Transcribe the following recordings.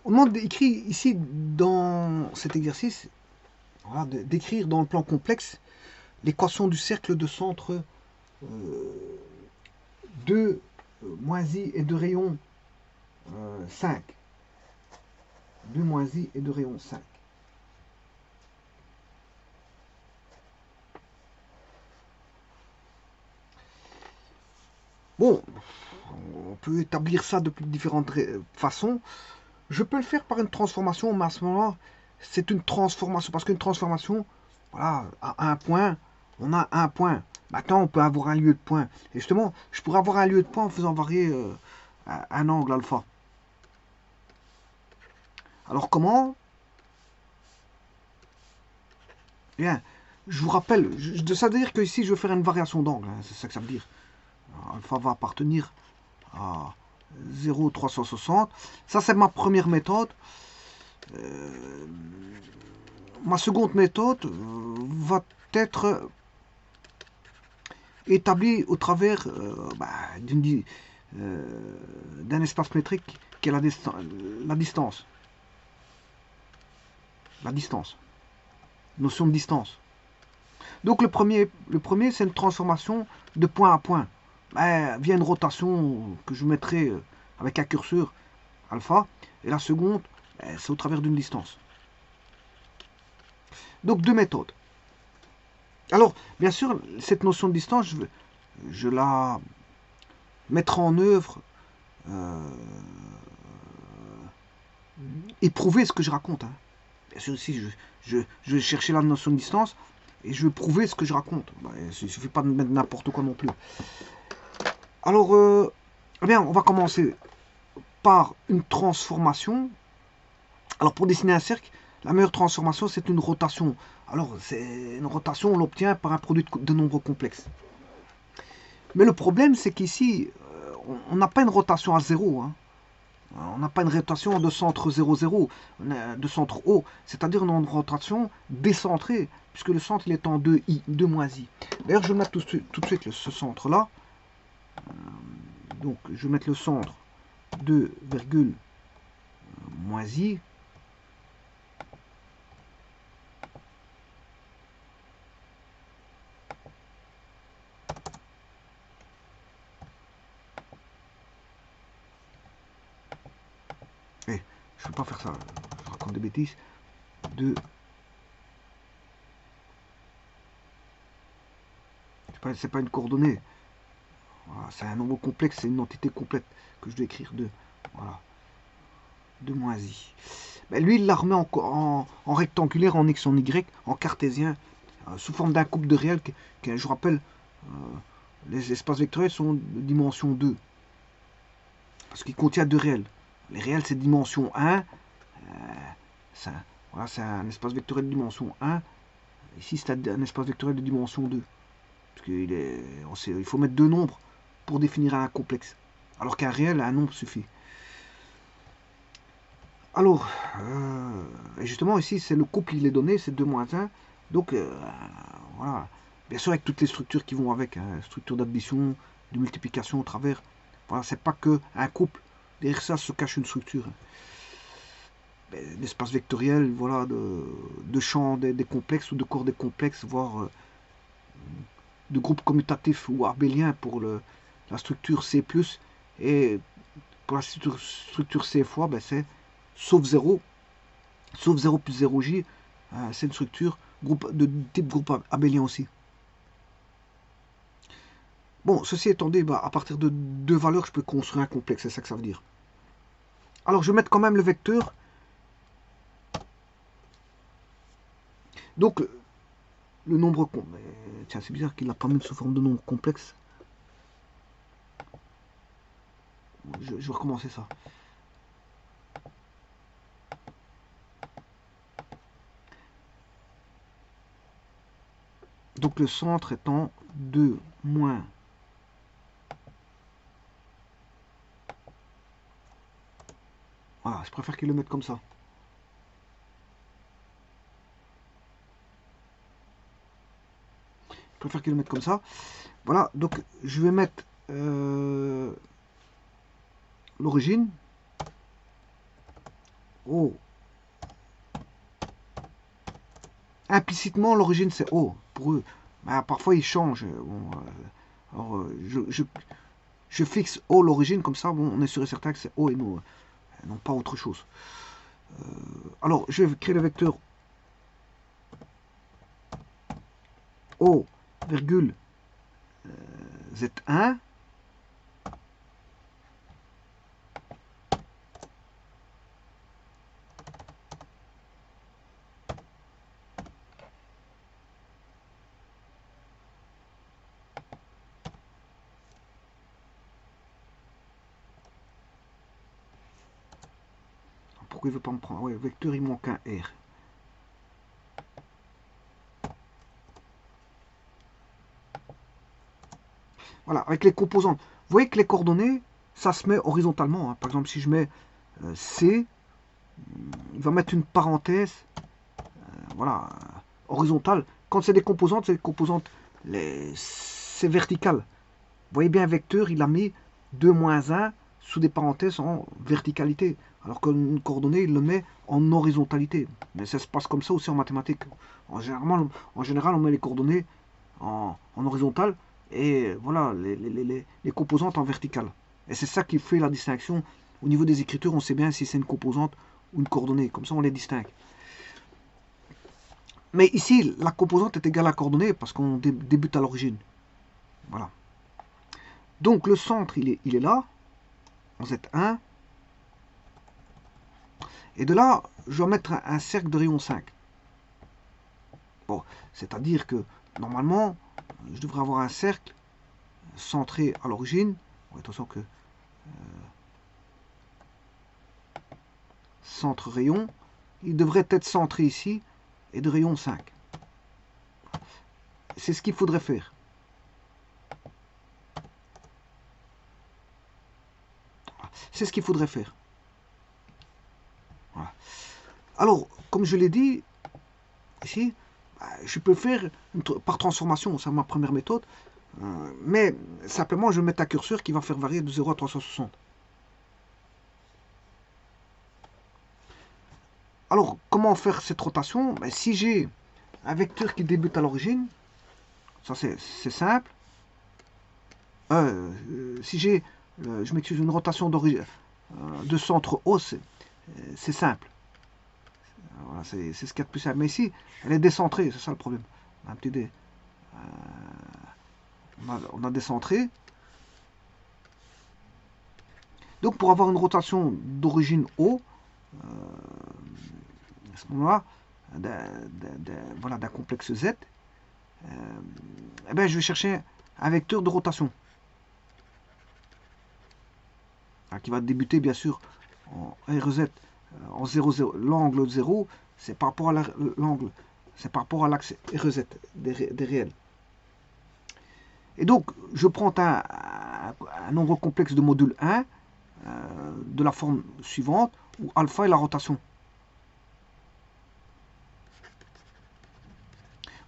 On demande d'écrire ici dans cet exercice, voilà, d'écrire dans le plan complexe l'équation du cercle de centre 2 moins i et de rayon 5. 2 moins i et de rayon 5. Bon, on peut établir ça de différentes façons. Je peux le faire par une transformation, mais à ce moment-là, c'est une transformation. Parce qu'une transformation, voilà, à un point, on a un point. Maintenant, on peut avoir un lieu de point. Et justement, je pourrais avoir un lieu de point en faisant varier un angle alpha. Alors comment? Bien, je vous rappelle, ça veut dire que ici, je vais faire une variation d'angle. Hein, c'est ça que ça veut dire. Alors, alpha va appartenir à 0,360. Ça, c'est ma première méthode. Ma seconde méthode va être établie au travers d'un espace métrique qui est la distance. La distance. Notion de distance. Donc le premier c'est une transformation de point à point. Via une rotation que je mettrai avec un curseur alpha. Et la seconde, c'est au travers d'une distance. Donc deux méthodes. Alors, bien sûr, cette notion de distance, je la mettrai en œuvre et prouver ce que je raconte. Hein. Bien sûr, ici, je vais chercher la notion de distance et je vais prouver ce que je raconte. Il ne suffit pas de mettre n'importe quoi non plus. Alors, eh bien, on va commencer par une transformation. Alors, pour dessiner un cercle, la meilleure transformation, c'est une rotation. Alors, c'est une rotation, on l'obtient par un produit de nombres complexes. Mais le problème, c'est qu'ici, on n'a pas une rotation à zéro. Hein. On n'a pas une rotation de centre 0, 0, de centre O, c'est-à-dire une rotation décentrée, puisque le centre il est en 2i, 2 moins i. D'ailleurs, je vais mettre tout de suite ce centre-là. Donc, je vais mettre le centre 2, moins i. Eh, je ne peux pas faire ça, je raconte des bêtises. 2. C'est pas une coordonnée. Voilà, c'est un nombre complexe, c'est une entité complète que je dois écrire 2. Voilà. 2 moins i. Ben, lui, il la remet en rectangulaire, en x, en y, en cartésien, sous forme d'un couple de réels. Je vous rappelle, les espaces vectoriels sont de dimension 2. Parce qu'il contient deux réels. Les réels, c'est dimension 1. Voilà, c'est un espace vectoriel de dimension 1. Ici, c'est un espace vectoriel de dimension 2. Parce il faut mettre deux nombres pour définir un complexe. Alors qu'un réel, un nombre suffit. Alors, justement, ici, c'est le couple, il est donné, c'est 2 moins 1. Donc, voilà. Bien sûr, avec toutes les structures qui vont avec, hein, structure d'addition, de multiplication au travers. Voilà, c'est pas que un couple. Derrière ça se cache une structure. D'espace vectoriel, voilà, de champs des complexes ou de corps des complexes, voire de groupes commutatifs ou abéliens pour la structure C+. Et pour la structure C fois, c'est sauf 0 plus 0j, c'est une structure de type groupe abélien aussi. Bon, ceci étant dit, à partir de deux valeurs, je peux construire un complexe, c'est ça que ça veut dire. Alors, je vais mettre quand même le vecteur. Donc, le nombre... Tiens, c'est bizarre qu'il n'a pas mis sous forme de nombre complexe. Je vais recommencer ça. Donc le centre étant 2 moins. Voilà, je préfère qu'il le mette comme ça. Je préfère qu'il le mette comme ça. Voilà, donc je vais mettre l'origine. O. Implicitement, l'origine c'est O pour eux. Ben, parfois ils changent. Bon, alors, je fixe O l'origine, comme ça, bon, on est sûr et certain que c'est O et non pas autre chose. Alors, je vais créer le vecteur O, virgule, Z1. Pourquoi il ne veut pas me prendre? Ouais, vecteur, il manque un R. Voilà, avec les composantes. Vous voyez que les coordonnées, ça se met horizontalement. Hein. Par exemple, si je mets C, il va mettre une parenthèse, voilà, horizontale. Quand c'est des composantes, c'est vertical. Vous voyez bien, vecteur, il a mis 2 moins 1 sous des parenthèses en verticalité. Alors qu'une coordonnée, il le met en horizontalité. Mais ça se passe comme ça aussi en mathématiques. En général, on met les coordonnées en horizontale et voilà, les composantes en verticale. Et c'est ça qui fait la distinction. Au niveau des écritures, on sait bien si c'est une composante ou une coordonnée. Comme ça, on les distingue. Mais ici, la composante est égale à la coordonnée parce qu'on débute à l'origine. Voilà. Donc, le centre, il est là, en Z1. Et de là, je vais mettre un cercle de rayon 5. Bon, c'est-à-dire que, normalement, je devrais avoir un cercle centré à l'origine. Bon, attention que centre rayon, il devrait être centré ici et de rayon 5. C'est ce qu'il faudrait faire. C'est ce qu'il faudrait faire. Voilà. Alors, comme je l'ai dit, ici, je peux faire par transformation, c'est ma première méthode, mais simplement je vais mettre un curseur qui va faire varier de 0 à 360. Alors, comment faire cette rotation? Ben, si j'ai un vecteur qui débute à l'origine, ça c'est simple. Si j'ai, je m'excuse, une rotation de centre O, c'est simple. Voilà, c'est ce qu'il y a de plus simple. Mais ici, elle est décentrée, c'est ça le problème. Un petit dé. On a décentré. Donc pour avoir une rotation d'origine O, à ce moment-là, voilà, d'un complexe Z, eh ben, je vais chercher un vecteur de rotation. Qui va débuter bien sûr en RZ en 0, 0. L'angle 0, c'est par rapport à l'angle, c'est par rapport à l'axe RZ des réels. Et donc, je prends un nombre complexe de module 1 de la forme suivante, où alpha est la rotation.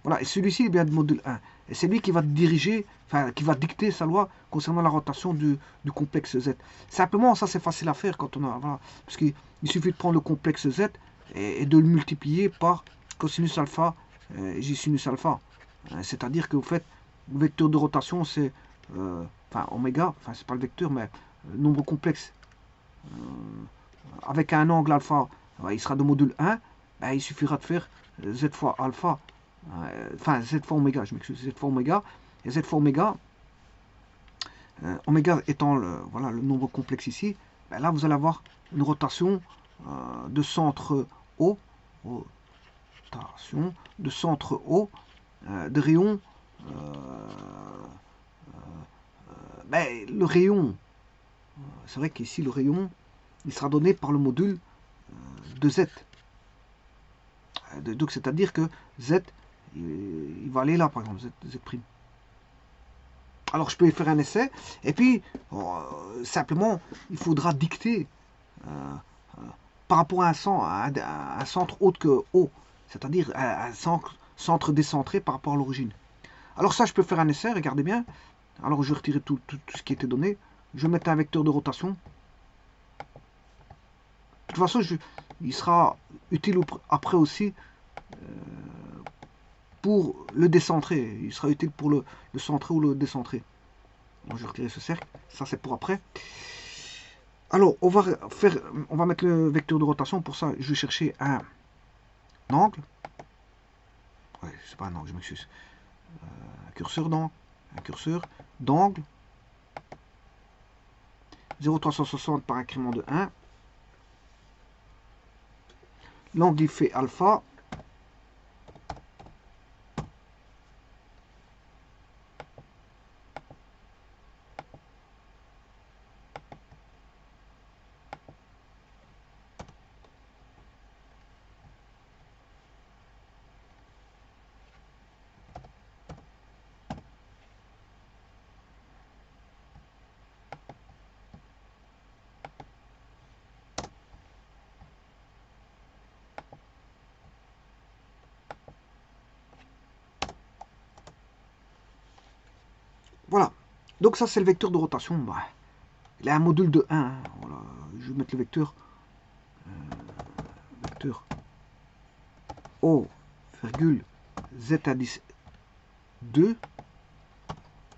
Voilà, et celui-ci est bien de module 1. Et c'est lui qui va diriger, enfin, qui va dicter sa loi concernant la rotation du complexe Z. Simplement, ça c'est facile à faire quand on a, voilà, parce qu'il suffit de prendre le complexe Z et de le multiplier par cosinus alpha et sinus alpha. C'est-à-dire que vous faites le vecteur de rotation, c'est enfin oméga, enfin c'est pas le vecteur, mais le nombre complexe avec un angle alpha, il sera de module 1, ben, il suffira de faire Z fois alpha, enfin Z fois oméga, je m'excuse, Z fois oméga, et Z fois oméga, oméga étant voilà, le nombre complexe ici, ben là vous allez avoir une rotation de centre O, rotation de centre O, de rayon, ben, le rayon, c'est vrai qu'ici le rayon, il sera donné par le module de Z. Donc c'est-à-dire que Z, il va aller là par exemple, Z'. Alors je peux y faire un essai, et puis simplement il faudra dicter par rapport à un centre autre que O, c'est-à-dire un centre décentré par rapport à l'origine. Alors ça je peux faire un essai, regardez bien. Alors je vais retirer tout ce qui était donné, je vais mettre un vecteur de rotation. De toute façon, il sera utile après aussi pour le décentrer. Il sera utile pour le centrer ou le décentrer. Donc, je vais retirer ce cercle. Ça, c'est pour après. Alors, on va mettre le vecteur de rotation. Pour ça, je vais chercher un angle. Ouais, c'est pas un angle, je m'excuse. Un curseur d'angle. Un curseur d'angle. 0,360 par incrément de 1. L'angle, il fait alpha. Voilà. Donc ça, c'est le vecteur de rotation. Bah, il a un module de 1. Hein. Voilà. Je vais mettre le vecteur. Vecteur O, Z indice 2.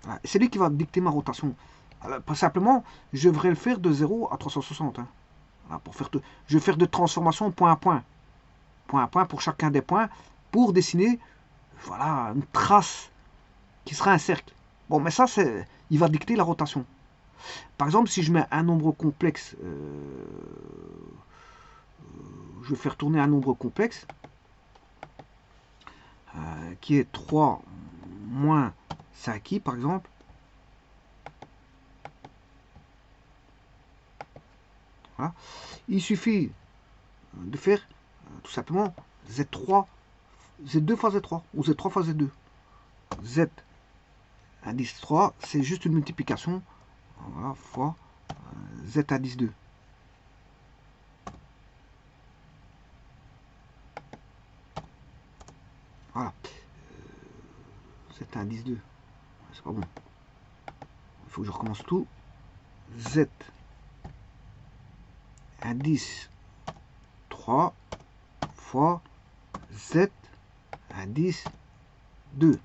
Voilà. C'est lui qui va dicter ma rotation. Alors, pas simplement, je devrais le faire de 0 à 360. Hein. Voilà, je vais faire de transformation point à point. Point à point pour chacun des points. Pour dessiner, voilà, une trace qui sera un cercle. Bon, mais ça, il va dicter la rotation. Par exemple, si je mets un nombre complexe, je vais faire tourner un nombre complexe, qui est 3 moins 5i, par exemple. Voilà. Il suffit de faire tout simplement Z2 fois Z3, ou Z3 fois Z2. Z indice 3, c'est juste une multiplication, voilà, fois Z indice 2. Voilà. Z indice 2. C'est pas bon. Il faut que je recommence tout. Z indice 3 fois Z indice 2.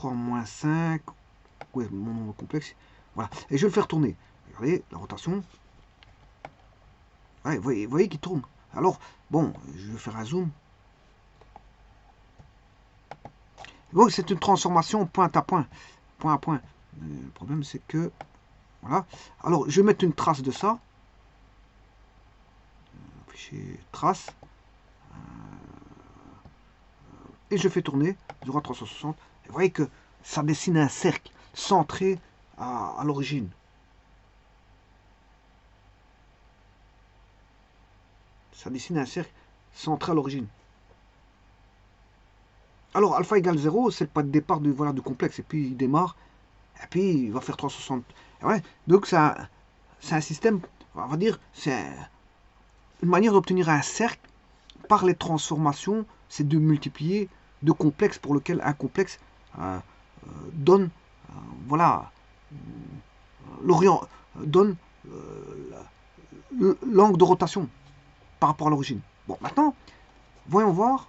Moins 5, ouais, mon nombre complexe, voilà, et je vais le faire tourner. Regardez la rotation, ouais, vous voyez qu'il tourne. Alors bon, je vais faire un zoom. Bon, c'est une transformation point à point, point à point. Le problème c'est que voilà. Alors je vais mettre une trace de ça, fichier trace, et je fais tourner 0 à 360. Et vous voyez que ça dessine un cercle centré à l'origine. Ça dessine un cercle centré à l'origine. Alors, alpha égale 0, c'est le point de départ du complexe. Et puis, il démarre. Et puis, il va faire 360. Ouais, donc, c'est un système, on va dire, c'est une manière d'obtenir un cercle par les transformations. C'est de multiplier deux complexes pour lequel un complexe donne, voilà, donne l'angle de rotation par rapport à l'origine. Bon, maintenant, voyons voir,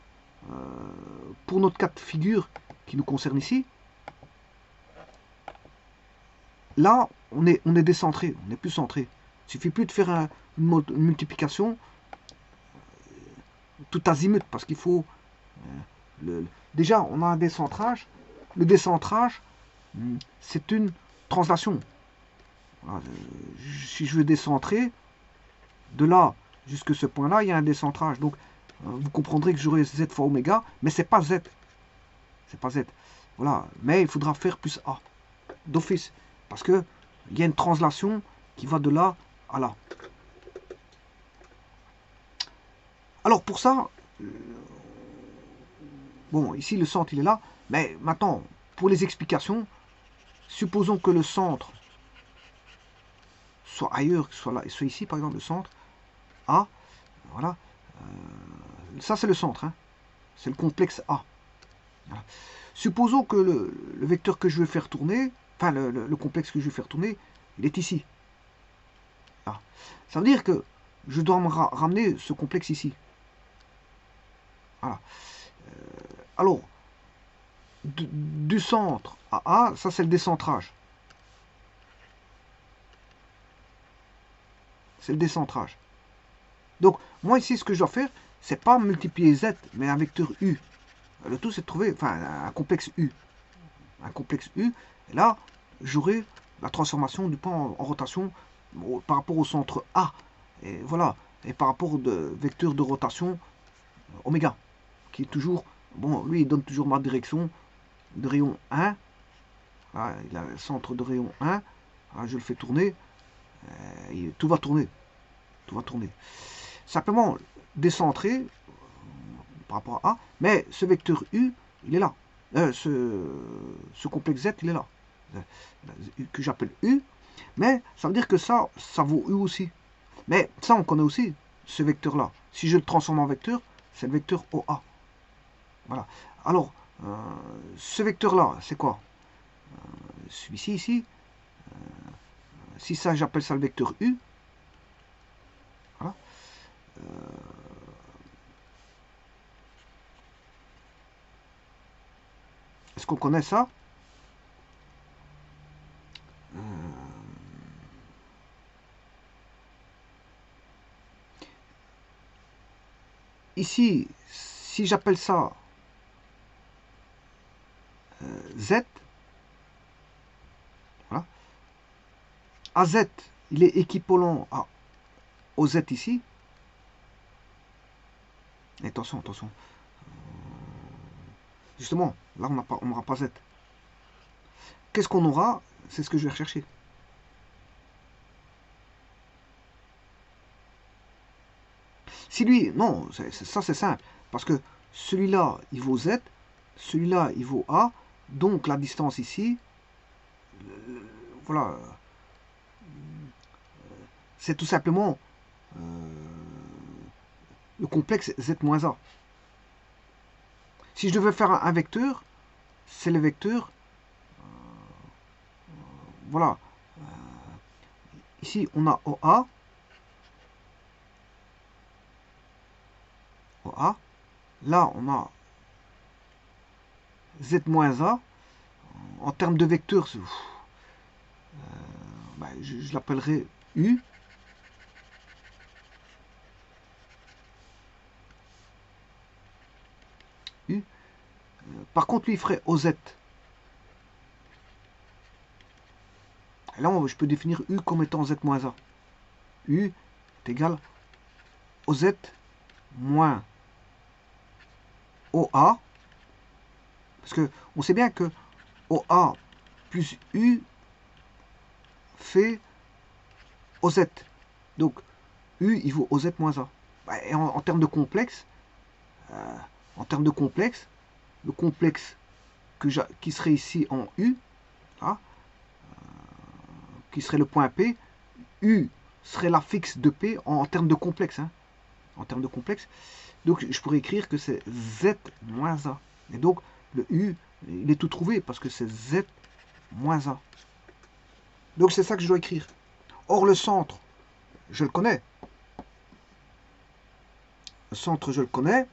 pour notre cas de figure qui nous concerne ici, là, on est décentré, on n'est plus centré. Il suffit plus de faire une multiplication tout azimut, parce qu'il faut... déjà, on a un décentrage. Le décentrage, c'est une translation. Voilà, si je veux décentrer, de là jusqu'à ce point-là, il y a un décentrage. Donc, vous comprendrez que j'aurai Z fois oméga, mais c'est pas Z. C'est pas Z. Voilà. Mais il faudra faire plus A d'office. Parce que il y a une translation qui va de là à là. Alors pour ça, bon, ici le centre il est là, mais maintenant, pour les explications, supposons que le centre soit ailleurs, soit là, soit ici par exemple, le centre A, voilà, ça c'est le centre, hein. C'est le complexe A. Voilà. Supposons que le vecteur que je vais faire tourner, enfin le complexe que je vais faire tourner, il est ici. Là. Ça veut dire que je dois me ramener ce complexe ici. Voilà. Alors, du centre à A, ça c'est le décentrage. C'est le décentrage. Donc, moi ici, ce que je dois faire, c'est pas multiplier Z, mais un vecteur U. Le tout, c'est de trouver, enfin, un complexe U. Un complexe U. Et là, j'aurai la transformation du point en rotation par rapport au centre A. Et voilà. Et par rapport au vecteur de rotation oméga, qui est toujours, bon, lui, il donne toujours ma direction de rayon 1. Là, il a le centre de rayon 1. Là, je le fais tourner. Et tout va tourner. Tout va tourner. Simplement décentré par rapport à A, mais ce vecteur U, il est là. Ce complexe Z, il est là. Que j'appelle U, mais ça veut dire que ça vaut U aussi. Mais ça, on connaît aussi, ce vecteur-là. Si je le transforme en vecteur, c'est le vecteur OA. Voilà. Alors, ce vecteur-là, c'est quoi? Celui-ci, ici. Si ça, j'appelle ça le vecteur U. Voilà. Est-ce qu'on connaît ça? Ici, si j'appelle ça Z, voilà, AZ, il est équivalent au Z ici. Et attention, attention. Justement, là, on n'aura pas Z. Qu'est-ce qu'on aura? C'est ce que je vais rechercher. Si lui, non, ça c'est simple. Parce que celui-là, il vaut Z, celui-là, il vaut A. Donc la distance ici, voilà, c'est tout simplement le complexe Z-A. Si je devais faire un vecteur, c'est le vecteur, voilà. Ici, on a OA. OA. Là, on a Z-A. En termes de vecteurs, je l'appellerai U. U. Par contre, lui, il ferait OZ. Et là, je peux définir U comme étant Z-A. U est égal OZ moins OA. Parce que on sait bien que OA plus U fait OZ. Donc, U, il vaut OZ moins A. Et en termes de complexe, le complexe qui serait ici en U, là, qui serait le point P, U serait la fixe de P en termes de complexe. Hein, en termes de complexe. Donc, je pourrais écrire que c'est Z moins A. Et donc, le U, il est tout trouvé parce que c'est Z moins A. Donc, c'est ça que je dois écrire. Or, le centre, je le connais. Le centre, je le connais.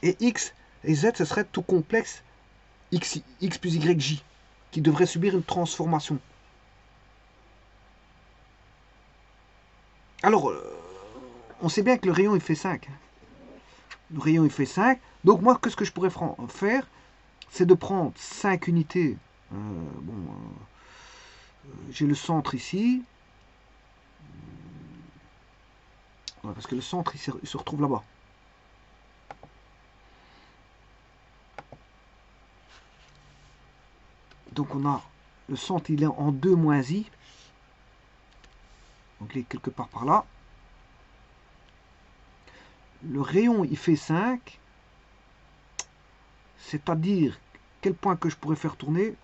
Et X et Z, ce serait tout complexe X plus YJ, qui devrait subir une transformation. Alors, on sait bien que le rayon, il fait 5. Le rayon, il fait 5. Donc, moi, ce que je pourrais faire, c'est de prendre 5 unités. J'ai le centre ici. Ouais, parce que le centre, il se retrouve là-bas. Donc, on a le centre, il est en 2 moins I. Donc, il est quelque part par là. Le rayon, il fait 5. C'est-à-dire, quel point que je pourrais faire tourner?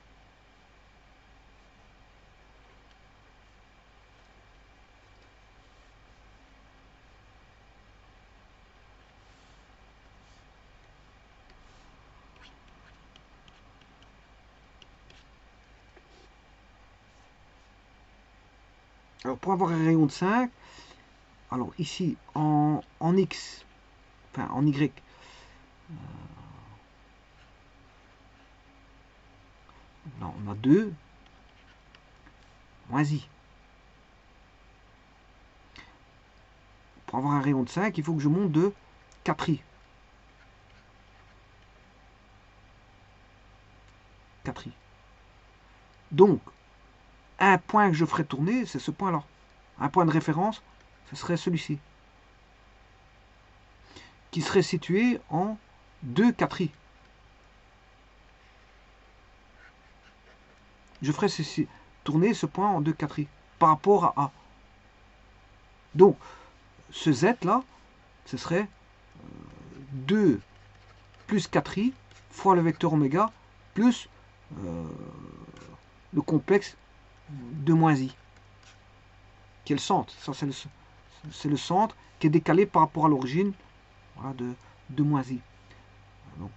Alors pour avoir un rayon de 5, alors ici en X, enfin en Y, là, on a 2 moins I. Pour avoir un rayon de 5, il faut que je monte de 4i. 4i. Donc, un point que je ferai tourner, c'est ce point-là. Un point de référence, ce serait celui-ci. Qui serait situé en 2 4i. Je ferai tourner ce point en 2 4i par rapport à A. Donc, ce Z là, ce serait 2 plus 4i fois le vecteur oméga plus le complexe de moins i, qui est le centre. Ça, c'est le centre qui est décalé par rapport à l'origine, voilà, de moins i. Donc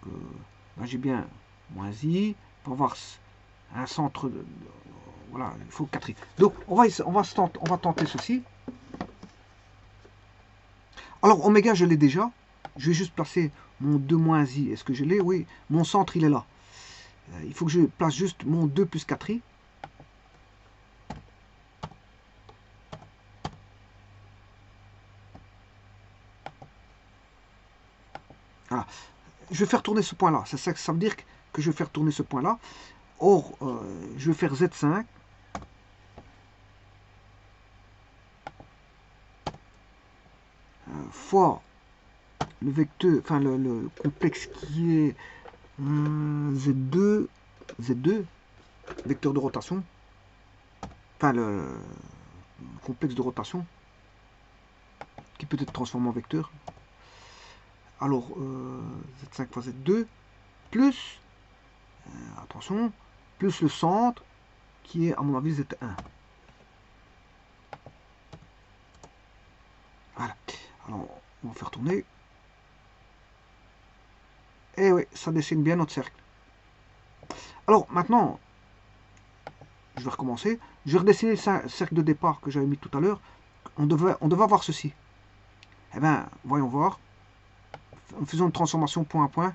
là, j'ai bien moins i pour avoir un centre voilà, il faut 4i. Donc on va tenter ceci. Alors oméga, je l'ai déjà. Je vais juste placer mon 2 moins i. Est-ce que je l'ai? Oui. Mon centre, il est là. Il faut que je place juste mon 2 plus 4i. Voilà. Je vais faire tourner ce point-là. Ça veut dire que je vais faire tourner ce point-là. Or, je vais faire Z5. Fois le vecteur, enfin le complexe qui est Z2, vecteur de rotation, enfin le complexe de rotation, qui peut être transformé en vecteur. Alors, Z5 fois Z2, plus, attention, plus le centre, qui est à mon avis Z1. Voilà. Alors, on va faire tourner. Et oui, ça dessine bien notre cercle. Alors, maintenant, je vais recommencer. Je vais redessiner le cercle de départ que j'avais mis tout à l'heure. On devait avoir ceci. Eh bien, voyons voir. Faisons une transformation point à point.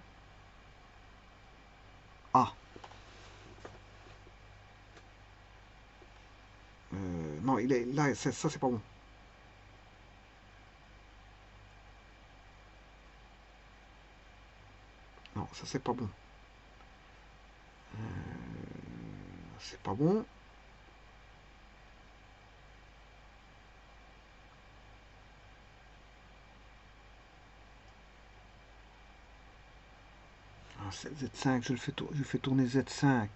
A. Non, il est là, ça c'est pas bon. Non, ça c'est pas bon. C'est pas bon. Ah, Z5, je fais tourner Z5.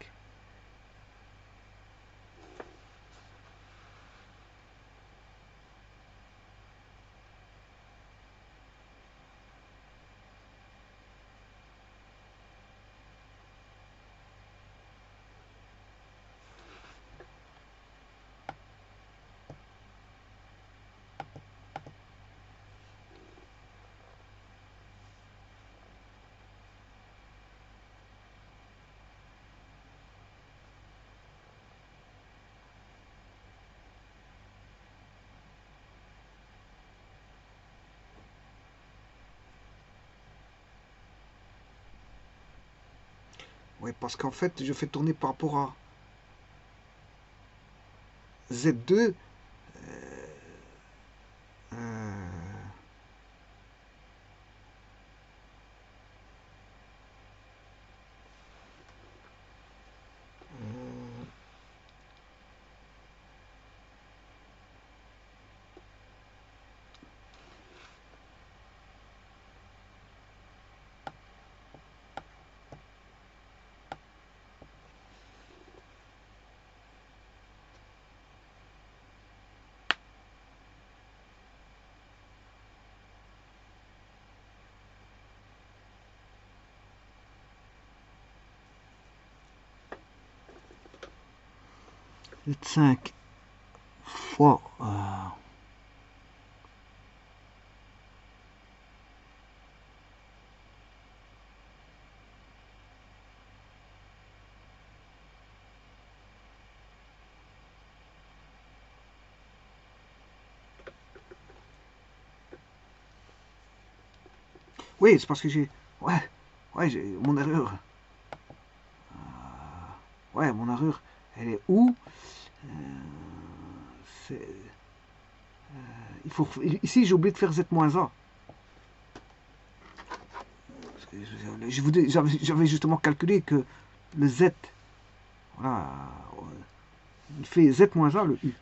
Oui, parce qu'en fait, je fais tourner par rapport à Z2. Euh, euh, 5 fois Oui, c'est parce que j'ai... Ouais, j'ai mon erreur. Ouais, mon erreur, elle est où? Euh, c'est... Il faut... Ici, j'ai oublié de faire Z-A. J'avais justement calculé que le Z, voilà, il fait Z-A le U.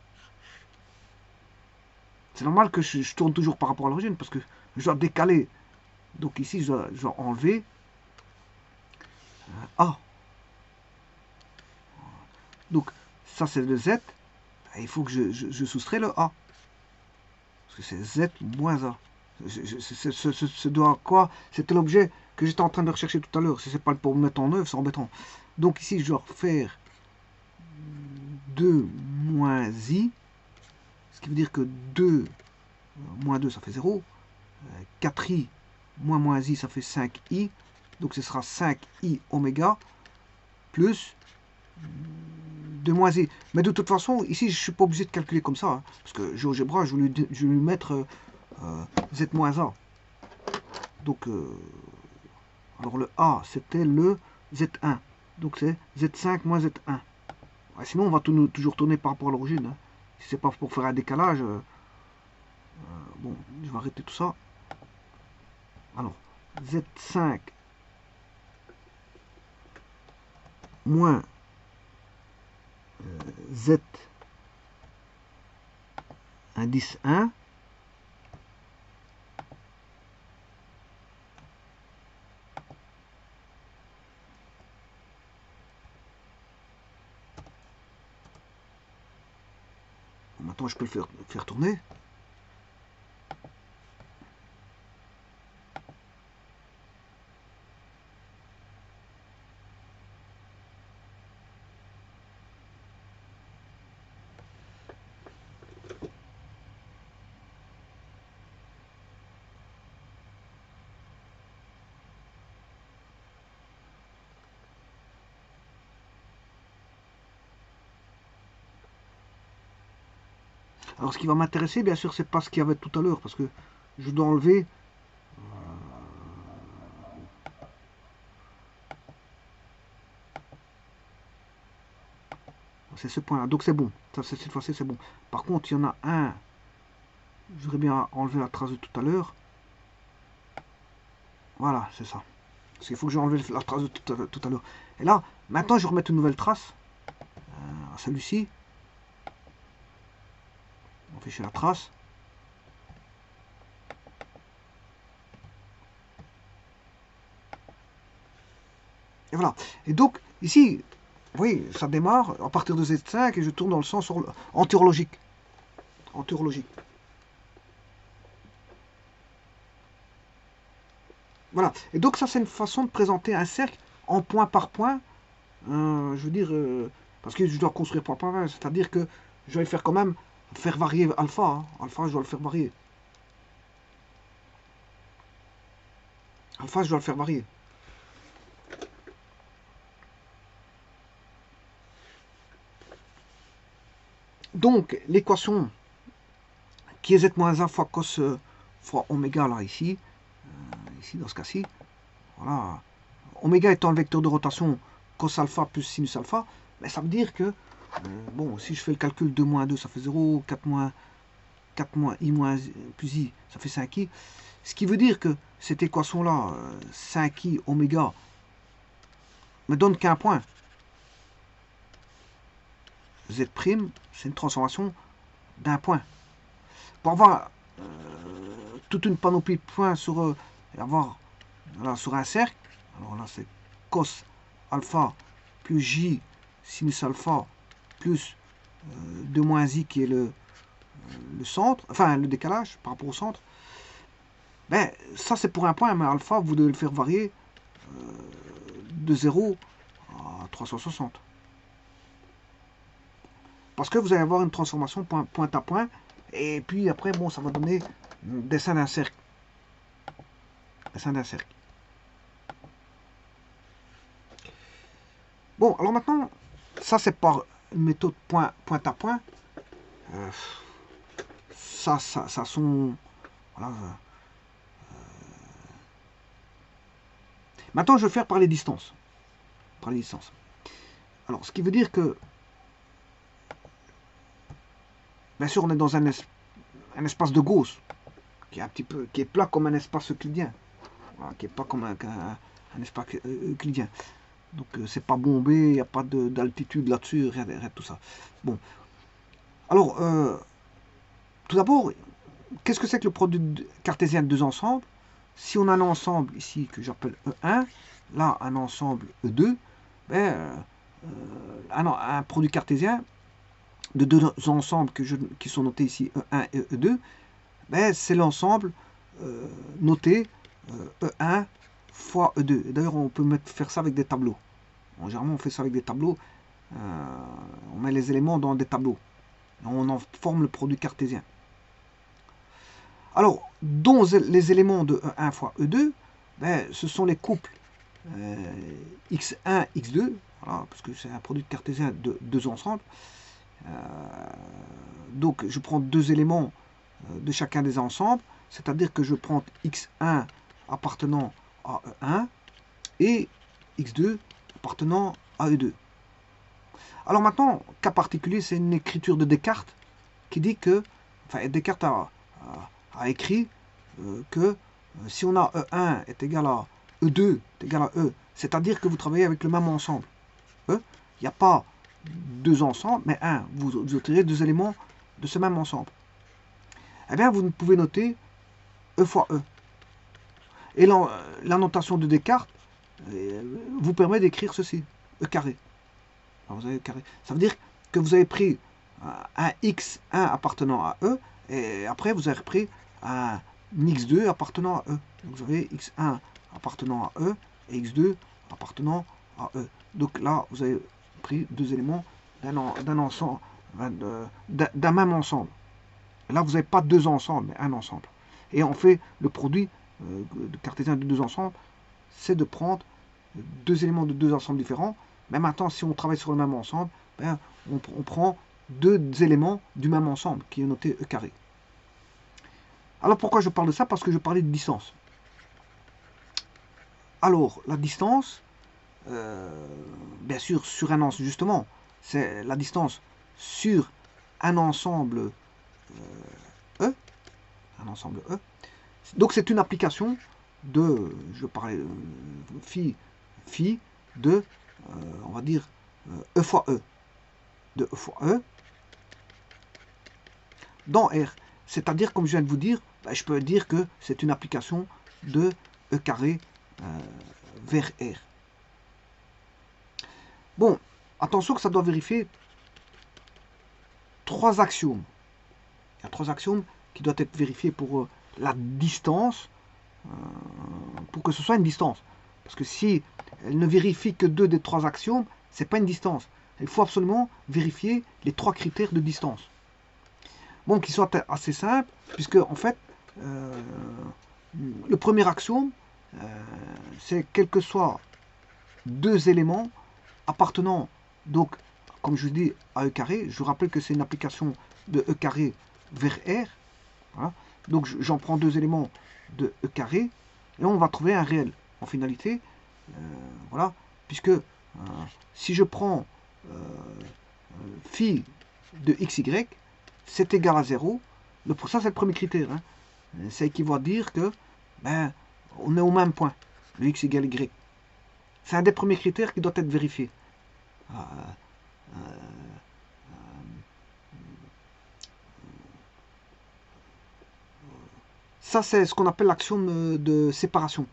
C'est normal que je tourne toujours par rapport à l'origine parce que je dois décaler. Donc ici, je dois enlever A. Donc ça, c'est le Z. Il faut que je soustrais le A. Parce que c'est Z moins A. Ce doit quoi? C'était l'objet que j'étais en train de rechercher tout à l'heure. Si c'est pas pour me mettre en œuvre, c'est embêtant. Donc ici, je dois faire 2 moins I. Ce qui veut dire que 2 moins 2, ça fait 0. 4i moins i, ça fait 5i. Donc ce sera 5i oméga plus 2 moins i. Mais de toute façon, ici, je ne suis pas obligé de calculer comme ça. Hein, parce que GeoGebra, je vais lui mettre z moins a. Donc, alors le a, c'était le z1. Donc c'est z5 moins z1. Ouais, sinon, on va toujours tourner par rapport à l'origine. Hein. Si c'est pas pour faire un décalage, bon, je vais arrêter tout ça. Alors, z5 moins z indice 1 maintenant je peux le faire tourner. Alors ce qui va m'intéresser, bien sûr, c'est pas ce qu'il y avait tout à l'heure, parce que je dois enlever c'est ce point-là. Donc c'est bon. Cette fois-ci, c'est bon. Par contre, il y en a un. Je voudrais bien enlever la trace de tout à l'heure. Voilà, c'est ça. Parce qu'il faut que j'enlève la trace de tout à l'heure. Et là, maintenant, je vais remettre une nouvelle trace. Celui-ci. On fait chez la trace. Et voilà. Et donc, ici, oui, ça démarre à partir de Z5 et je tourne dans le sens antiorologique. Antiorologique. Voilà. Et donc, ça, c'est une façon de présenter un cercle en point par point. Je veux dire, parce que je dois construire point par point, c'est-à-dire que je vais le faire quand même, faire varier alpha. Hein. Alpha, je dois le faire varier. Alpha, je dois le faire varier. Donc, l'équation qui est z moins 1 fois cos fois oméga, là, ici, dans ce cas-ci, voilà, oméga étant le vecteur de rotation cos alpha plus sinus alpha, mais ça veut dire que, bon, si je fais le calcul 2 moins 2, ça fait 0, 4 moins i moins plus i, ça fait 5i, ce qui veut dire que cette équation-là, 5i oméga, me donne qu'un point. Z', c'est une transformation d'un point. Pour avoir toute une panoplie de points sur, voilà, sur un cercle, alors là c'est cos alpha plus j sinus alpha plus 2 moins i qui est le centre, enfin le décalage par rapport au centre, ben ça c'est pour un point, mais alpha vous devez le faire varier de 0 à 360. Parce que vous allez avoir une transformation point à point, et puis après, bon, ça va donner un dessin d'un cercle. Dessin d'un cercle. Bon, alors maintenant, ça c'est par une méthode point à point. Ça sont... Voilà, Maintenant, je vais faire par les distances. Par les distances. Alors, ce qui veut dire que, bien sûr, on est dans un espace de Gauss, qui est un petit peu, qui est plat comme un espace euclidien. Voilà, qui n'est pas comme un espace euclidien. Donc, c'est pas bombé, il n'y a pas d'altitude là-dessus, rien de tout ça. Bon. Alors, tout d'abord, qu'est-ce que c'est que le produit cartésien de deux ensembles? Si on a un ensemble ici que j'appelle E1, là un ensemble E2, ben, un produit cartésien de deux ensembles qui sont notés ici E1 et E2, ben, c'est l'ensemble noté E1 fois E2. D'ailleurs, on peut faire ça avec des tableaux. Généralement, on fait ça avec des tableaux. On met les éléments dans des tableaux. On en forme le produit cartésien. Alors, dont les éléments de E1 fois E2, ben, ce sont les couples X1, X2, voilà, parce que c'est un produit cartésien de deux ensembles. Donc, je prends deux éléments de chacun des ensembles, c'est-à-dire que je prends X1 appartenant à E1 et X2 appartenant à E2. Alors maintenant, cas particulier, c'est une écriture de Descartes qui dit que, enfin, Descartes a écrit que si on a E1 est égal à E2 est égal à E, c'est-à-dire que vous travaillez avec le même ensemble. Il n'y a pas deux ensembles, mais un. Vous obtenez deux éléments de ce même ensemble. Eh bien, vous pouvez noter E fois E. Et la notation de Descartes vous permet d'écrire ceci, E carré. Alors, vous avez E carré. Ça veut dire que vous avez pris un X1 appartenant à E, et après vous avez repris un X2 appartenant à E. Donc vous avez X1 appartenant à E et X2 appartenant à E. Donc là, vous avez pris deux éléments d'un ensemble, d'un même ensemble. Là, vous n'avez pas deux ensembles, mais un ensemble. Et on fait le produit cartésien de deux ensembles, c'est de prendre deux éléments de deux ensembles différents. Mais maintenant, si on travaille sur le même ensemble, ben, on prend deux éléments du même ensemble, qui est noté E carré. Alors pourquoi je parle de ça? Parce que je parlais de distance. Alors, la distance, bien sûr, sur un ensemble, justement, c'est la distance sur un ensemble E, un ensemble E. Donc c'est une application de, je parlais phi de, on va dire, E fois E, de E fois E, dans R. C'est-à-dire, comme je viens de vous dire, ben, je peux dire que c'est une application de E carré vers R. Bon, attention que ça doit vérifier trois axiomes. Il y a trois axiomes qui doivent être vérifiés pour la distance, pour que ce soit une distance. Parce que si elle ne vérifie que deux des trois axiomes, c'est pas une distance. Il faut absolument vérifier les trois critères de distance. Bon, qui soient assez simples, puisque en fait, le premier axiome, c'est quels que soient deux éléments appartenant, donc, comme je vous dis, à E carré. Je vous rappelle que c'est une application de E carré vers R. Voilà. Donc, j'en prends deux éléments de E carré, et on va trouver un réel. En finalité, voilà, puisque si je prends phi de xy, c'est égal à 0. Pour ça, c'est le premier critère. Hein. C'est équivaut à dire que ben, on est au même point. Le x égale y. C'est un des premiers critères qui doit être vérifié. Ça, c'est ce qu'on appelle l'axiome de séparation.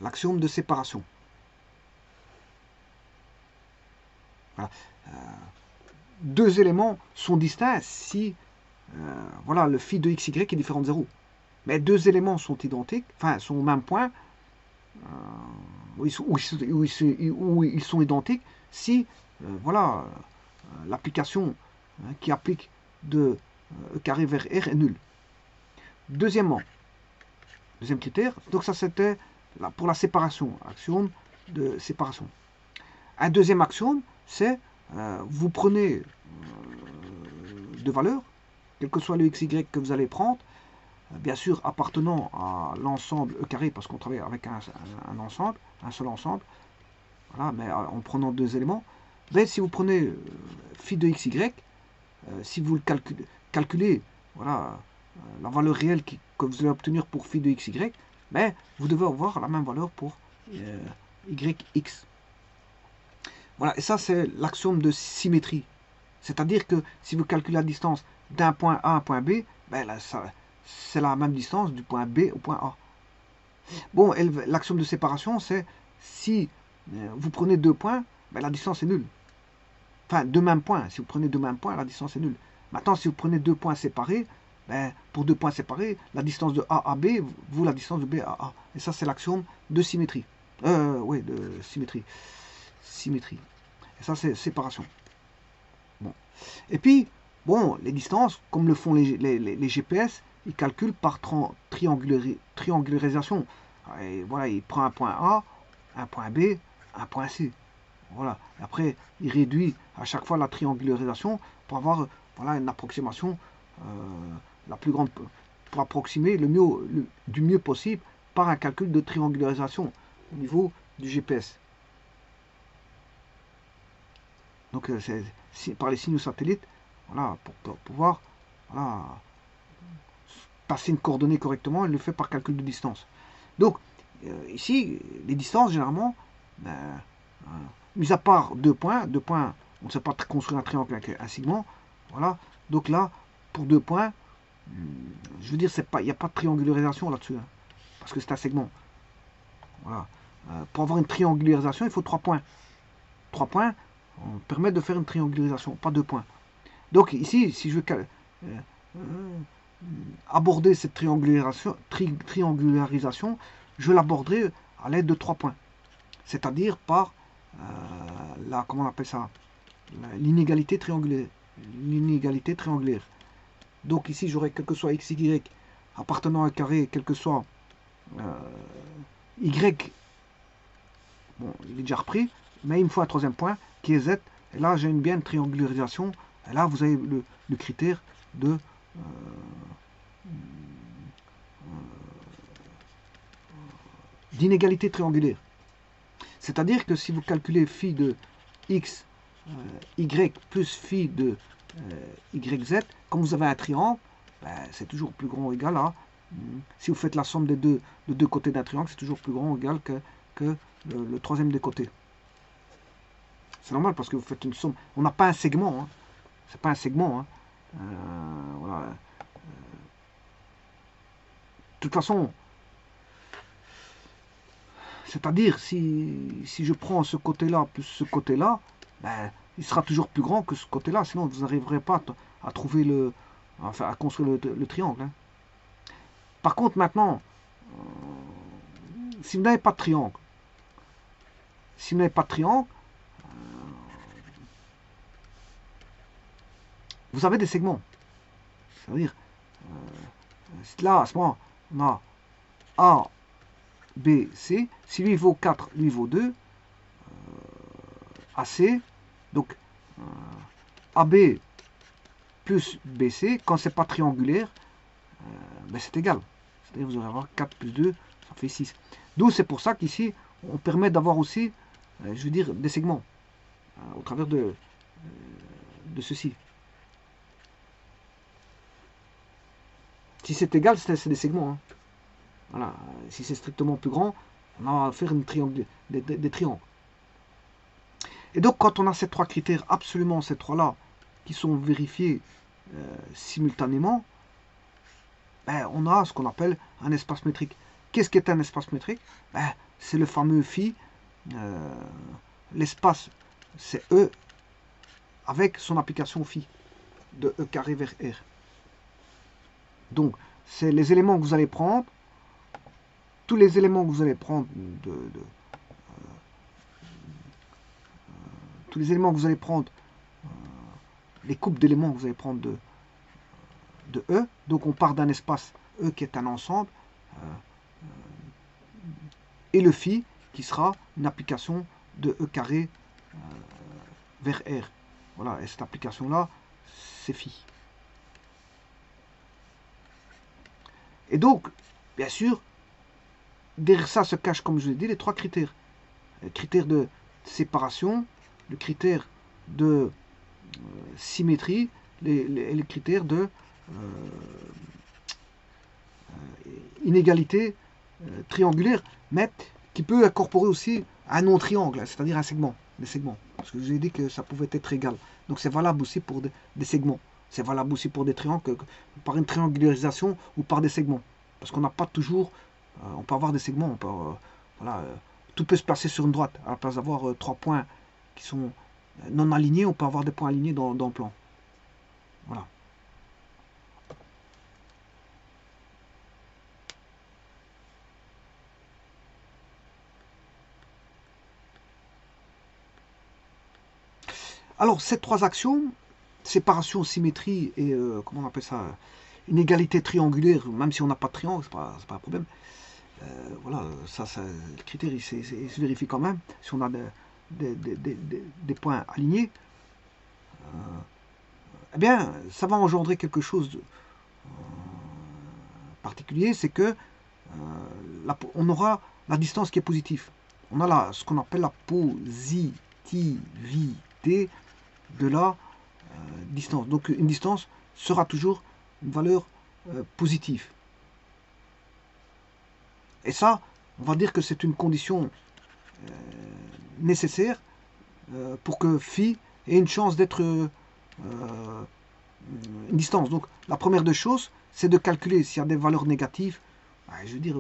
L'axiome de séparation. Voilà. Deux éléments sont distincts si voilà, le phi de xy est différent de 0. Mais deux éléments sont identiques, enfin sont au même point, où ils sont identiques si voilà, l'application qui applique de E carré vers R est nulle. Deuxièmement, deuxième critère, donc ça c'était pour la séparation, axiome de séparation. Un deuxième axiome, c'est vous prenez deux valeurs, quel que soit le xy que vous allez prendre, bien sûr appartenant à l'ensemble E carré, parce qu'on travaille avec un ensemble, un seul ensemble, voilà, mais en prenant deux éléments. Mais si vous prenez phi de xy, si vous le calculez, voilà, la valeur réelle que vous allez obtenir pour phi de xy, mais vous devez avoir la même valeur pour yx. Voilà, et ça c'est l'axiome de symétrie. C'est-à-dire que si vous calculez la distance d'un point A à un point B, ben là, c'est la même distance du point B au point A. Bon, l'axiome de séparation, c'est si vous prenez deux points, ben la distance est nulle. Enfin, deux mêmes points. Si vous prenez deux mêmes points, la distance est nulle. Maintenant, si vous prenez deux points séparés, ben, pour deux points séparés, la distance de A à B vaut la distance de B à A. Et ça, c'est l'axiome de symétrie. Oui, de symétrie. Symétrie. Et ça, c'est séparation. Bon. Et puis, bon, les distances, comme le font les GPS, ils calculent par triangularisation. Et voilà, il prend un point A, un point B, un point C. Voilà. Et après, il réduit à chaque fois la triangularisation pour avoir voilà, une approximation la plus grande, pour approximer du mieux possible par un calcul de triangularisation au niveau du GPS. Donc c'est par les signaux satellites, voilà, pour pouvoir voilà, passer une coordonnée correctement, il le fait par calcul de distance. Donc ici, les distances généralement, mis à part deux points, on ne sait pas construire un triangle avec un segment, voilà. Donc là, pour deux points, je veux dire, il n'y a pas de triangularisation là-dessus, hein, parce que c'est un segment. Voilà. Pour avoir une triangularisation, il faut 3 points. 3 points permettent de faire une triangularisation, pas 2 points. Donc ici, si je veux aborder cette triangularisation, je l'aborderai à l'aide de 3 points. C'est-à-dire par la, comment on appelle ça, l'inégalité triangulaire. L'inégalité triangulaire. Donc ici, j'aurai quel que soit x, y appartenant à un carré, quel que soit y, bon, il est déjà repris, mais il me faut un troisième point qui est z. Et là, j'ai bien une triangularisation. Et là, vous avez le critère de d'inégalité triangulaire. C'est-à-dire que si vous calculez phi de x, y plus phi de yz, comme vous avez un triangle, ben, c'est toujours plus grand ou égal à, si vous faites la somme des deux côtés d'un triangle, c'est toujours plus grand ou égal que le troisième des côtés. C'est normal parce que vous faites une somme. On n'a pas un segment. Hein. C'est pas un segment. Hein. Voilà. De toute façon, c'est-à-dire si je prends ce côté-là plus ce côté-là, ben, il sera toujours plus grand que ce côté-là. Sinon, vous n'arriverez pas à trouver à construire le triangle. Hein. Par contre, maintenant, si vous n'avez pas de triangle, vous avez des segments. C'est-à-dire, là, à ce moment, on a A, B, C. Si lui vaut 4, lui vaut 2. AC, donc AB plus BC, quand c'est pas triangulaire, ben c'est égal. C'est-à-dire vous allez avoir 4 plus 2, ça fait 6. D'où c'est pour ça qu'ici, on permet d'avoir aussi, je veux dire, des segments au travers de ceci. Si c'est égal, c'est des segments. Hein. Voilà. Si c'est strictement plus grand, on va faire des triangles. Et donc, quand on a ces trois critères, absolument ces trois-là, qui sont vérifiés simultanément, ben, on a ce qu'on appelle un espace métrique. Qu'est-ce qu'est un espace métrique? Ben, c'est le fameux phi. L'espace, c'est E avec son application phi de E carré vers R. Donc, c'est les éléments que vous allez prendre, tous les éléments que vous allez prendre tous les éléments que vous allez prendre, les coupes d'éléments que vous allez prendre de E. Donc on part d'un espace E qui est un ensemble, et le phi qui sera une application de E carré vers R. Voilà, et cette application-là, c'est phi. Et donc, bien sûr, derrière ça se cachent, comme je l'ai dit, les trois critères. Le critère de séparation, le critère de symétrie, les critères de inégalité triangulaire, mais qui peut incorporer aussi un non-triangle, c'est-à-dire un segment, des segments. Parce que je vous ai dit que ça pouvait être égal. Donc c'est valable aussi pour des segments. C'est valable aussi pour des triangles, par une triangularisation ou par des segments. Parce qu'on n'a pas toujours... on peut avoir des segments, on peut, voilà, tout peut se placer sur une droite. À la place d'avoir 3 points qui sont non alignés, on peut avoir des points alignés dans le plan. Voilà. Alors, ces trois actions, séparation, symétrie et, comment on appelle ça, une égalité triangulaire, même si on n'a pas de triangle, c'est pas un problème. Voilà, le critère, il se vérifie quand même, si on a des points alignés. Eh bien, ça va engendrer quelque chose de particulier, c'est que on aura la distance qui est positive. On a là ce qu'on appelle la positivité de la distance. Donc une distance sera toujours une valeur positive. Et ça, on va dire que c'est une condition nécessaire pour que phi ait une chance d'être une distance. Donc la première des choses, c'est de calculer s'il y a des valeurs négatives. Je veux dire,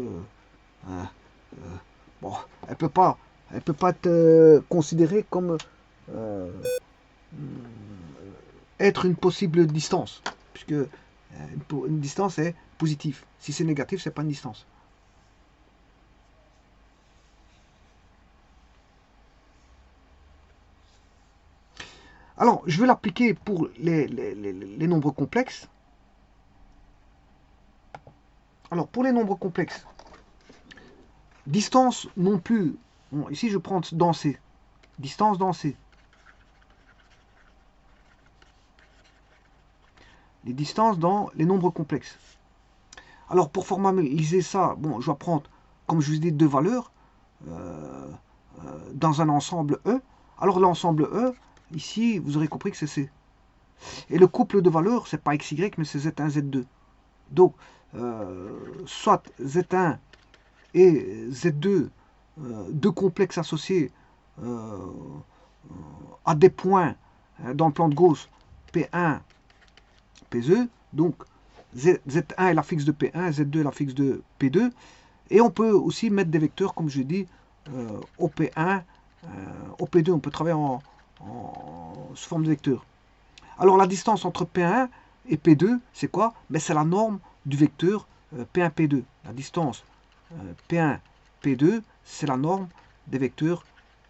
bon, elle peut pas être considérée comme être une possible distance, puisque une distance est positive. Si c'est négatif, c'est pas une distance. Alors, je vais l'appliquer pour les nombres complexes. Alors, pour les nombres complexes, distance non plus. Bon, ici, je prends dans C. Distance dans C. Les distances dans les nombres complexes. Alors, pour formaliser ça, bon, je vais prendre, comme je vous ai dit, deux valeurs dans un ensemble E. Alors, l'ensemble E, ici, vous aurez compris que c'est C. Et le couple de valeurs, c'est pas XY, mais c'est Z1, Z2. Donc, soit Z1 et Z2, deux complexes associés à des points dans le plan de Gauss, P1, P2. Donc, Z1 est la fixe de P1, Z2 est la fixe de P2. Et on peut aussi mettre des vecteurs, comme je dis, au P1, au P2. On peut travailler sous forme de vecteur. Alors, la distance entre P1 et P2, c'est quoi? Ben, c'est la norme du vecteur P1, P2. La distance P1, P2, c'est la norme des vecteurs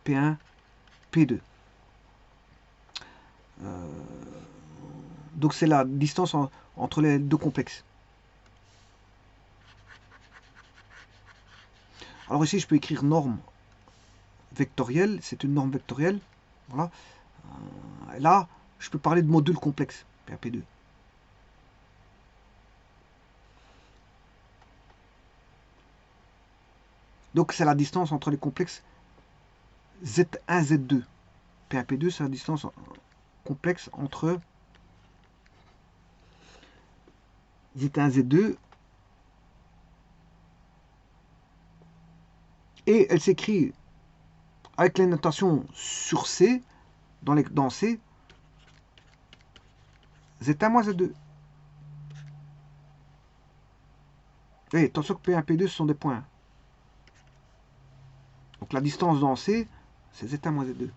P1, P2. Donc c'est la distance entre les deux complexes. Alors ici, je peux écrire norme vectorielle. C'est une norme vectorielle. Voilà. Là, je peux parler de module complexe, P1, P2. Donc c'est la distance entre les complexes Z1, Z2. P1, P2, c'est la distance complexe entre Z1, Z2. Et elle s'écrit avec les notations sur C, dans C, Z1 moins Z2. Et attention que P1, P2, ce sont des points. Donc la distance dans C, c'est Z1 moins Z2.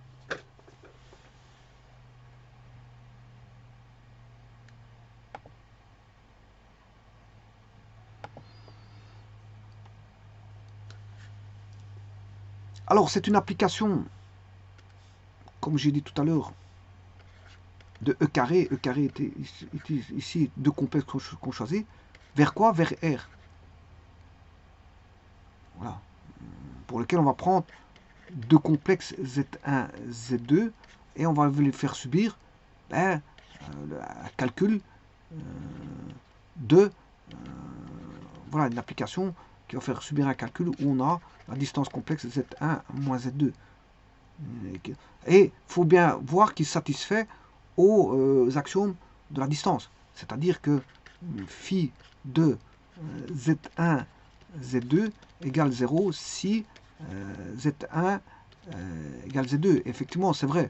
Alors c'est une application, comme j'ai dit tout à l'heure, de E carré. E carré était ici deux complexes qu'on choisit. Vers quoi? Vers R. Voilà. Pour lequel on va prendre deux complexes Z1, Z2 et on va les faire subir un calcul de voilà, une application qui va faire subir un calcul où on a la distance complexe Z1 moins Z2. Et il faut bien voir qu'il satisfait aux axiomes de la distance. C'est-à-dire que phi de Z1, Z2 égale 0 si Z1 égale Z2. Effectivement, c'est vrai.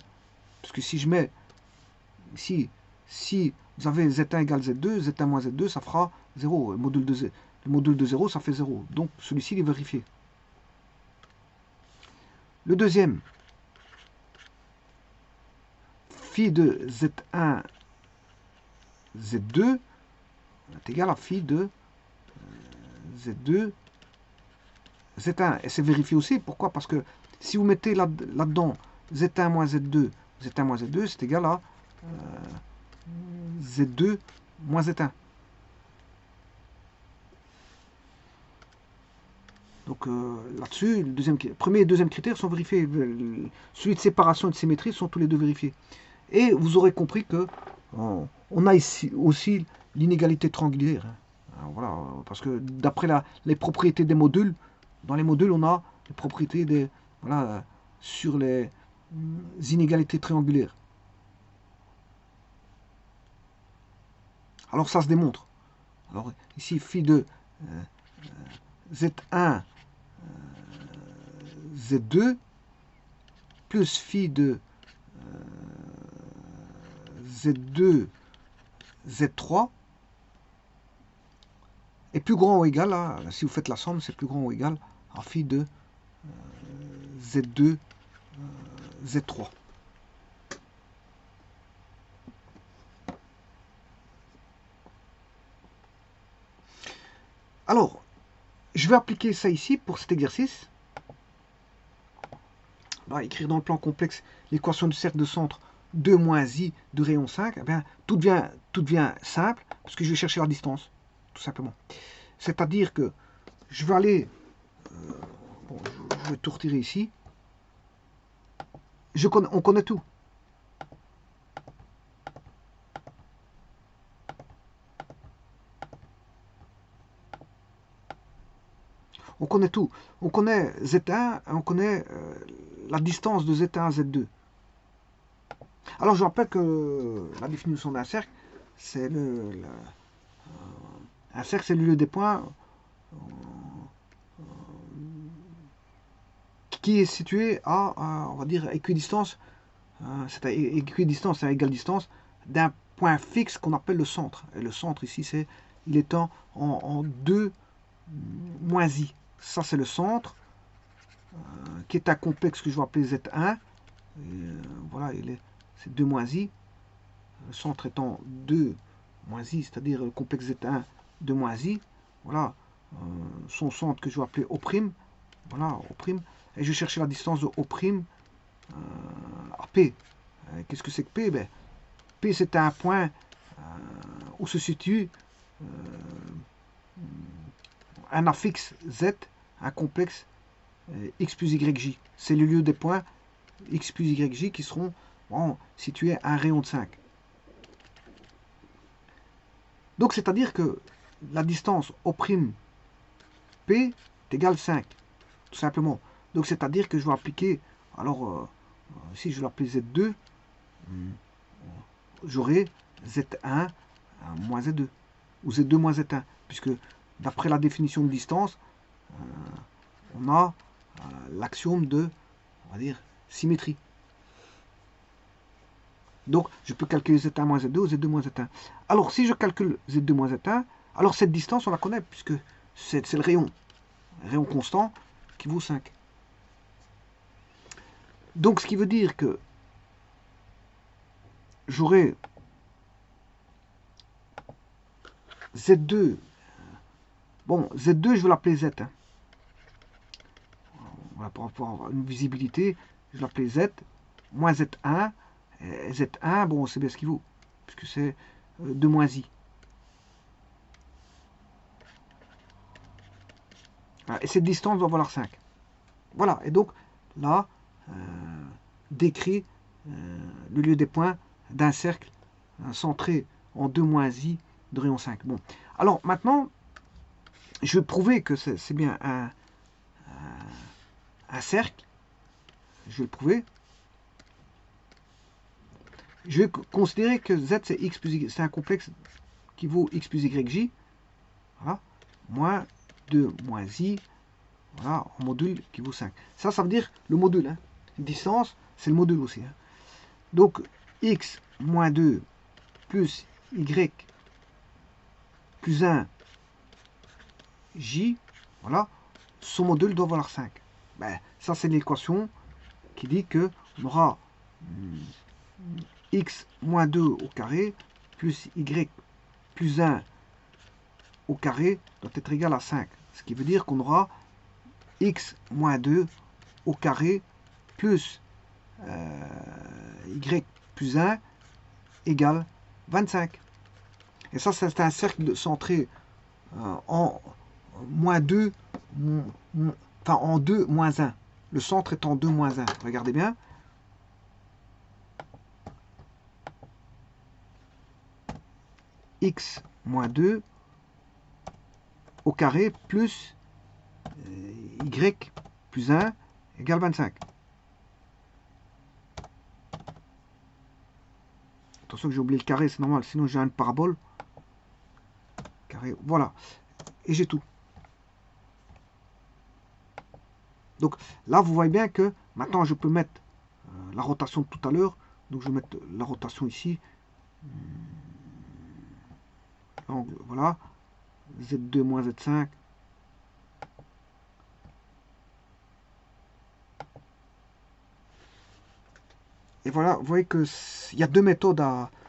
Parce que si je mets ici, si vous avez Z1 égale Z2, Z1 moins Z2, ça fera 0. Le module de 0, ça fait 0. Donc, celui-ci, il est vérifié. Le deuxième, phi de Z1, Z2 est égal à phi de Z2, Z1. Et c'est vérifié aussi. Pourquoi? Parce que si vous mettez là-dedans Z1 moins Z2, Z1 moins Z2, c'est égal à Z2 moins Z1. Donc là-dessus, le premier et deuxième critère sont vérifiés. Celui de séparation et de symétrie sont tous les deux vérifiés. Et vous aurez compris que on a ici aussi l'inégalité triangulaire. Alors, voilà, parce que d'après les propriétés des modules, dans les modules, on a les propriétés des, voilà, sur les inégalités triangulaires. Alors ça se démontre. Alors ici, phi de Z1, Z2, plus phi de Z2, Z3, est plus grand ou égal, là, si vous faites la somme, c'est plus grand ou égal à phi de Z2, Z3. Alors, je vais appliquer ça ici pour cet exercice. Là, écrire dans le plan complexe l'équation du cercle de centre 2 moins i de rayon 5, eh bien, tout devient simple, parce que je vais chercher la distance, tout simplement. C'est-à-dire que je vais aller... bon, je vais tout retirer ici. On connaît tout. On connaît tout. On connaît Z1, on connaît la distance de Z1 à Z2. Alors je rappelle que la définition d'un cercle, c'est un cercle, c'est le lieu des points qui est situé à on va dire, équidistance, c'est à équidistance, à égale distance d'un point fixe qu'on appelle le centre. Et le centre ici, il est en 2 moins i. Ça, c'est le centre, qui est un complexe que je vais appeler Z1. Voilà, c'est 2 moins i. Le centre étant 2 moins i, c'est-à-dire le complexe Z1 2 moins i. Voilà, son centre que je vais appeler O'. Voilà, O'. Et je vais chercher la distance de O' à P. Qu'est-ce que c'est que P? Ben, P, c'est un point où se situe un affixe Z, un complexe x plus yj. C'est le lieu des points x plus yj qui seront situés à un rayon de 5. Donc, c'est-à-dire que la distance O'P est égale 5, tout simplement. Donc, c'est-à-dire que je vais appliquer, alors, si je l'appelle Z2, j'aurai Z1 moins Z2, ou Z2 moins Z1, puisque d'après la définition de distance, on a l'axiome de, on va dire, symétrie. Donc, je peux calculer Z1 moins Z2 ou Z2 moins Z1. Alors, si je calcule Z2 moins Z1, alors cette distance, on la connaît, puisque c'est le rayon constant, qui vaut 5. Donc, ce qui veut dire que j'aurai Z2, bon, Z2, je vais l'appeler Z. Hein. Voilà, pour avoir une visibilité, je vais l'appeler Z, moins Z1, et Z1, bon, c'est bien ce qu'il vaut, puisque c'est 2 moins I. Voilà, et cette distance doit valoir 5. Voilà, et donc, là, décrit le lieu des points d'un cercle centré en 2 moins I de rayon 5. Bon, alors maintenant, je vais prouver que c'est bien un cercle. Je vais le prouver. Je vais considérer que Z c'est x plus y, c'est un complexe qui vaut x plus yj. Voilà. Moins 2 moins i. Voilà, en module qui vaut 5. Ça veut dire le module. Hein. Distance, c'est le module aussi. Hein. Donc, x moins 2 plus y plus 1 j, voilà, son module doit valoir 5. Ben, ça, c'est l'équation qui dit que on aura x moins 2 au carré plus y plus 1 au carré doit être égal à 5. Ce qui veut dire qu'on aura x moins 2 au carré plus y plus 1 égale 25. Et ça, c'est un cercle centré en moins 2, enfin en 2 moins 1. Le centre est en 2 moins 1. Regardez bien. X moins 2 au carré plus y plus 1 égale 25. Attention que j'ai oublié le carré, c'est normal, sinon j'ai une parabole. Carré, voilà. Et j'ai tout. Donc là, vous voyez bien que maintenant, je peux mettre la rotation de tout à l'heure. Donc je vais mettre la rotation ici. L'angle, voilà. Z2 moins Z5. Et voilà, vous voyez qu'il y a deux méthodes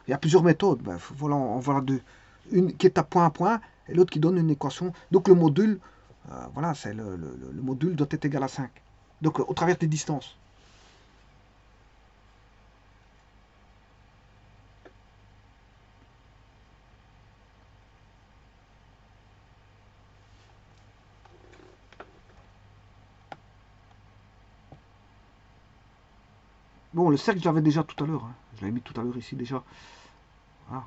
il y a plusieurs méthodes. Bref, voilà, on voit deux. Une qui est à point et l'autre qui donne une équation. Donc le module, voilà, c'est le module doit être égal à 5. Donc au travers des distances. Bon, le cercle, je l'avais déjà tout à l'heure. Hein. Je l'avais mis tout à l'heure ici déjà. Voilà.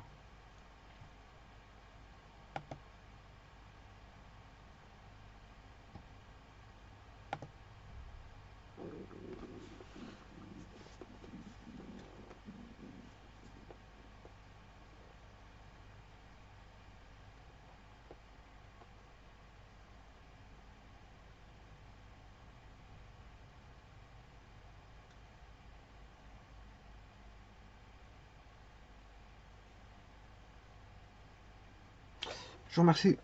Je vous remercie.